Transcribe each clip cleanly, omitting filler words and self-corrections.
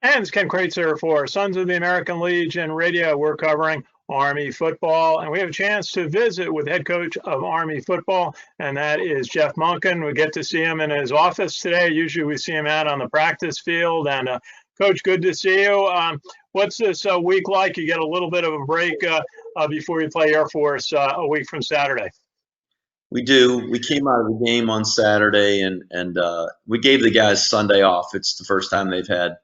And it's Ken Kraetzer for Sons of the American Legion Radio. We're covering Army football, and we have a chance to visit with head coach of Army football, and that is Jeff Monken. We get to see him in his office today. Usually we see him out on the practice field. And Coach, good to see you. What's this week like? You get a little bit of a break before you play Air Force a week from Saturday. We do. We came out of the game on Saturday, and we gave the guys Sunday off. It's the first time they've had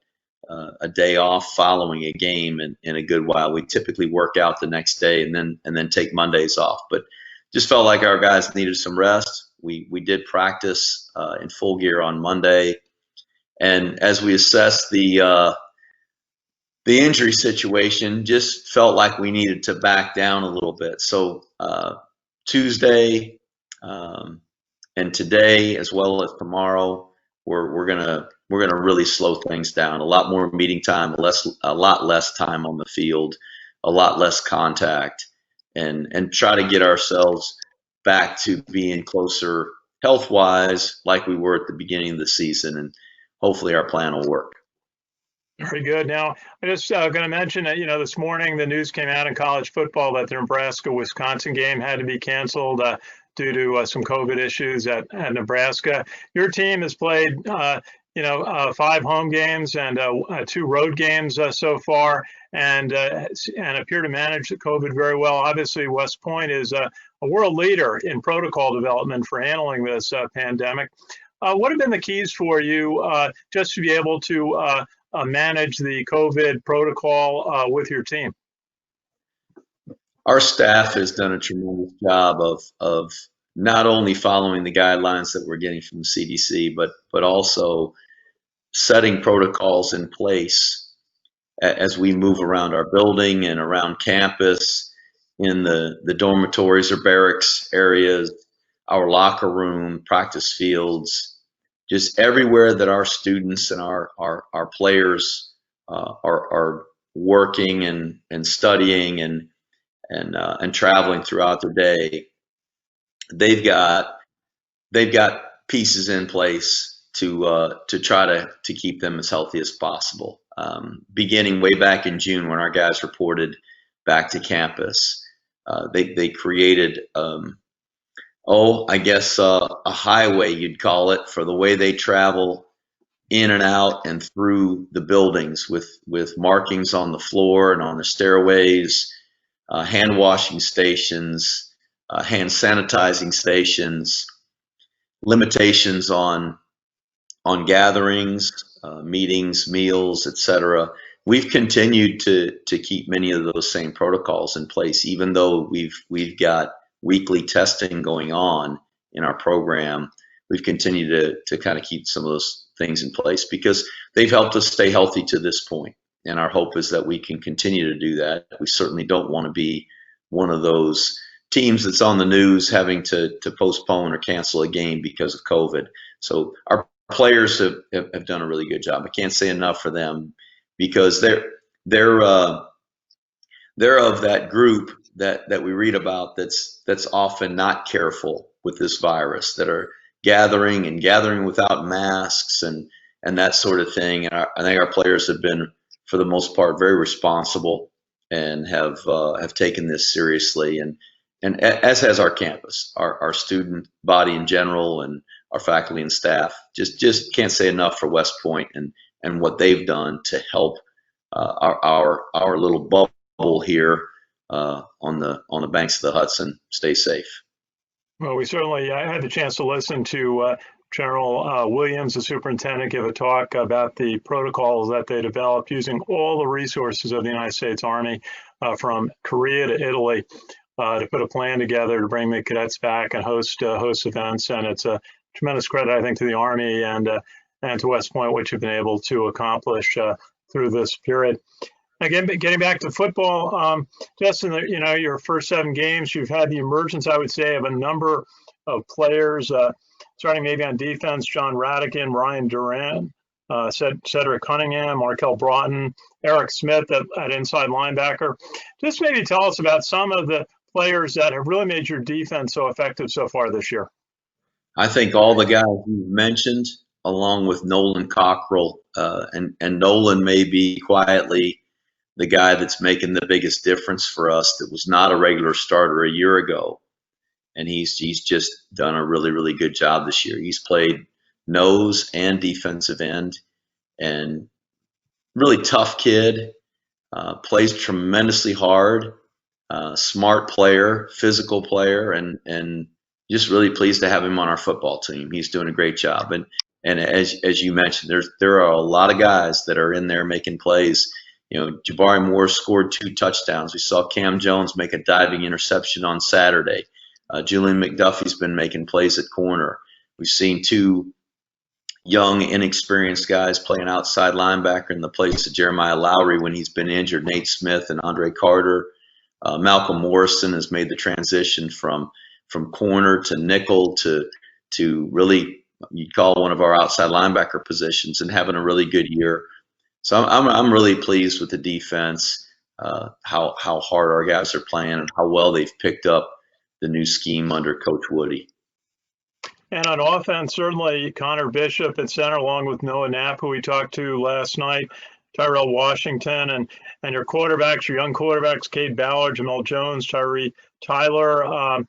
a day off following a game in a good while. We typically work out the next day and then take Mondays off. But just felt like our guys needed some rest. We did practice in full gear on Monday, and as we assessed the injury situation, just felt like we needed to back down a little bit. So Tuesday and today, as well as tomorrow, we're gonna really slow things down. A lot more meeting time, a lot less time on the field, a lot less contact, and try to get ourselves back to being closer health wise, like we were at the beginning of the season. And hopefully our plan will work. Very good. Now, I just going to mention that, this morning the news came out in college football that the Nebraska-Wisconsin game had to be canceled due to some COVID issues at Nebraska. Your team has played, 5 home games and 2 road games so far, and appear to manage the COVID very well. Obviously, West Point is a world leader in protocol development for handling this pandemic. What have been the keys for you just to be able to manage the COVID protocol with your team? Our staff has done a tremendous job of not only following the guidelines that we're getting from the CDC, but also setting protocols in place as we move around our building and around campus, in the dormitories or barracks areas, our locker room, practice fields, just everywhere that our students and our players are working and studying and traveling throughout the day. They've got pieces in place to try to keep them as healthy as possible. Beginning way back in June, when our guys reported back to campus, they created I guess a highway, you'd call it, for the way they travel in and out and through the buildings, with markings on the floor and on the stairways, hand washing stations, hand sanitizing stations, limitations on gatherings, meetings, meals, etc. We've continued to keep many of those same protocols in place, even though we've got weekly testing going on in our program. We've continued to kind of keep some of those things in place because they've helped us stay healthy to this point. And our hope is that we can continue to do that. We certainly don't want to be one of those teams that's on the news having to postpone or cancel a game because of COVID. So our players have done a really good job. I can't say enough for them, because they're of that group that we read about that's often not careful with this virus, that are gathering without masks and that sort of thing. And I think our players have been, for the most part, very responsible and have taken this seriously, and as has our campus, our student body in general, and our faculty and staff. Just can't say enough for West Point and what they've done to help our little bubble here on the banks of the Hudson stay safe. Well, I had the chance to listen to General Williams, the superintendent, give a talk about the protocols that they developed using all the resources of the United States Army, from Korea to Italy, to put a plan together to bring the cadets back and host events. And it's a tremendous credit, I think, to the Army and to West Point, which have been able to accomplish through this period. Again, getting back to football, Justin, your first 7 games, you've had the emergence, I would say, of a number of players, starting maybe on defense: John Radigan, Ryan Duran, Cedric Cunningham, Markel Broughton, Eric Smith at inside linebacker. Just maybe tell us about some of the players that have really made your defense so effective so far this year. I think all the guys you've mentioned along with Nolan Cockrell, and Nolan may be quietly the guy that's making the biggest difference for us. That was not a regular starter a year ago, and he's just done a really, really good job this year. He's played nose and defensive end, and really tough kid. Plays tremendously hard. Smart player, physical player, and just really pleased to have him on our football team. He's doing a great job. And as you mentioned, there are a lot of guys that are in there making plays. You know, Jabari Moore scored 2 touchdowns. We saw Cam Jones make a diving interception on Saturday. Julian McDuffie's been making plays at corner. We've seen 2 young, inexperienced guys playing outside linebacker in the place of Jeremiah Lowry when he's been injured. Nate Smith and Andre Carter. Malcolm Morrison has made the transition from corner to nickel to really, you'd call one of our outside linebacker positions, and having a really good year. So I'm really pleased with the defense, how hard our guys are playing, and how well they've picked up the new scheme under Coach Woody. And on offense, certainly Connor Bishop at center, along with Noah Knapp, who we talked to last night, Tyrell Washington, and your quarterbacks, your young quarterbacks, Cade Ballard, Jamel Jones, Tyree Tyler.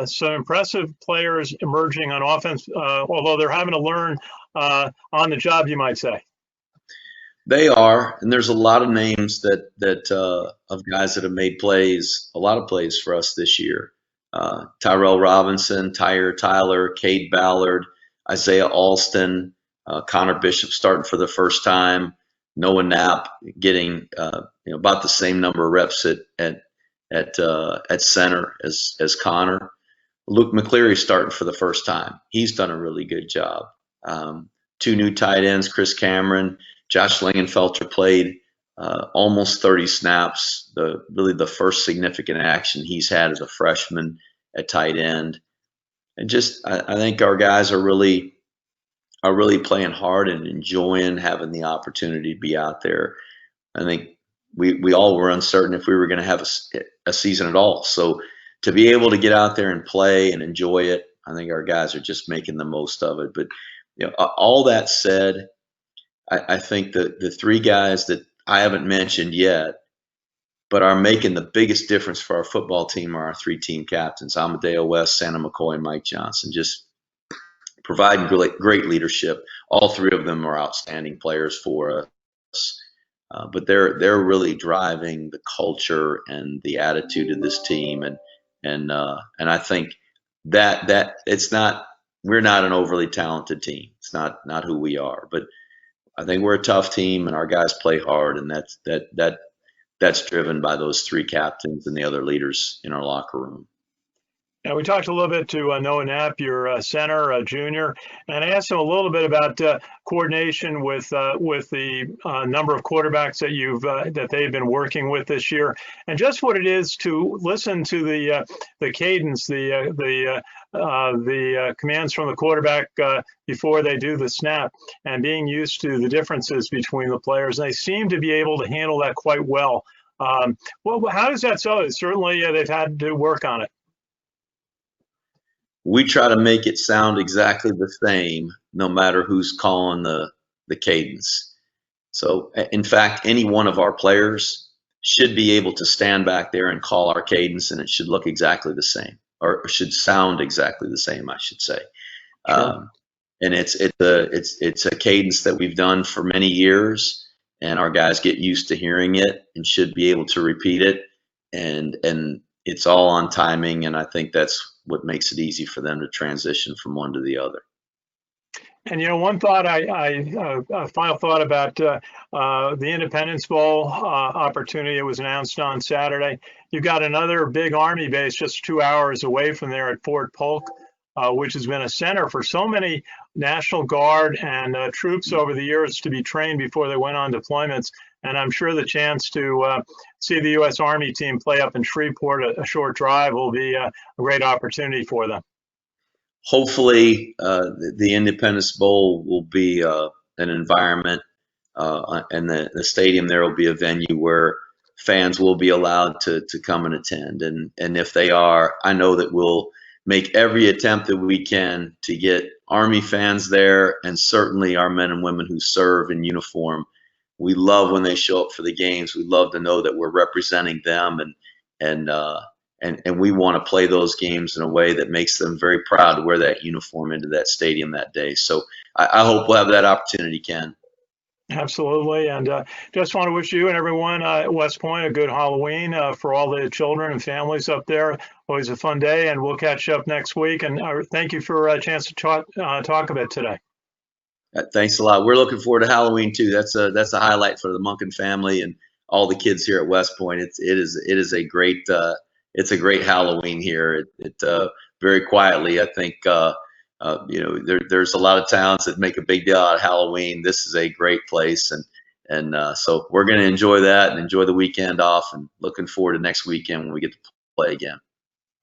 Some impressive players emerging on offense, although they're having to learn on the job, you might say. They are, and there's a lot of names that of guys that have made plays, a lot of plays for us this year. Tyrell Robinson, Tyre Tyler, Cade Ballard, Isaiah Alston, Connor Bishop starting for the first time, Noah Knapp getting about the same number of reps at center as Connor. Luke McCleary starting for the first time. He's done a really good job. 2 new tight ends, Chris Cameron, Josh Lingenfelter played almost 30 snaps, really the first significant action he's had as a freshman at tight end. And just I think our guys are really playing hard and enjoying having the opportunity to be out there. I think we all were uncertain if we were going to have a season at all. So to be able to get out there and play and enjoy it, I think our guys are just making the most of it. But all that said, I think that the 3 guys that I haven't mentioned yet, but are making the biggest difference for our football team, are our 3 team captains, Amadeo West, Santa McCoy, and Mike Johnson, just providing great leadership. All 3 of them are outstanding players for us, but they're really driving the culture and the attitude of this team, and I think that it's not, we're not an overly talented team. It's not who we are, but I think we're a tough team, and our guys play hard, and that's driven by those 3 captains and the other leaders in our locker room. Now, we talked a little bit to Noah Knapp, your center, junior, and I asked him a little bit about coordination with the number of quarterbacks that they've been working with this year, and just what it is to listen to the cadence, the commands from the quarterback before they do the snap, and being used to the differences between the players. And they seem to be able to handle that quite well. Well, how does that so? Certainly, they've had to work on it. We try to make it sound exactly the same, no matter who's calling the cadence. So, in fact, any one of our players should be able to stand back there and call our cadence, and it should look exactly the same, or should sound exactly the same, I should say. Sure. And it's a cadence that we've done for many years, and our guys get used to hearing it and should be able to repeat it. And it's all on timing, and I think that's what makes it easy for them to transition from one to the other. And one thought, final thought about the Independence Bowl opportunity that was announced on Saturday. You've got another big Army base just 2 hours away from there at Fort Polk, which has been a center for so many National Guard and troops over the years to be trained before they went on deployments. And I'm sure the chance to see the U.S. Army team play up in Shreveport, a short drive, will be a great opportunity for them. Hopefully, the Independence Bowl will be an environment, and the stadium there will be a venue where fans will be allowed to come and attend. And if they are, I know that we'll make every attempt that we can to get Army fans there, and certainly our men and women who serve in uniform. We love when they show up for the games. We love to know that we're representing them, and uh, and we want to play those games in a way that makes them very proud to wear that uniform into that stadium that day. So I hope we'll have that opportunity, Ken. Absolutely. And just want to wish you and everyone at West Point a good Halloween for all the children and families up there. Always a fun day. And we'll catch up next week. And thank you for a chance to talk a bit today. Thanks a lot. We're looking forward to Halloween too. That's a highlight for the Monken family and all the kids here at West Point. It is a great it's a great Halloween here. Very quietly, I think there's a lot of towns that make a big deal out of Halloween. This is a great place, and so we're going to enjoy that and enjoy the weekend off, and looking forward to next weekend when we get to play again.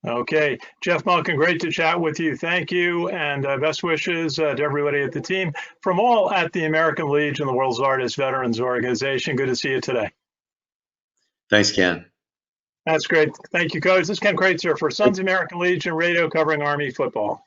Okay. Jeff Monken, great to chat with you. Thank you. And best wishes to everybody at the team from all at the American Legion, the world's largest veterans organization. Good to see you today. Thanks, Ken. That's great. Thank you, Coach. This is Ken Kraetzer for Sons American Legion Radio covering Army football.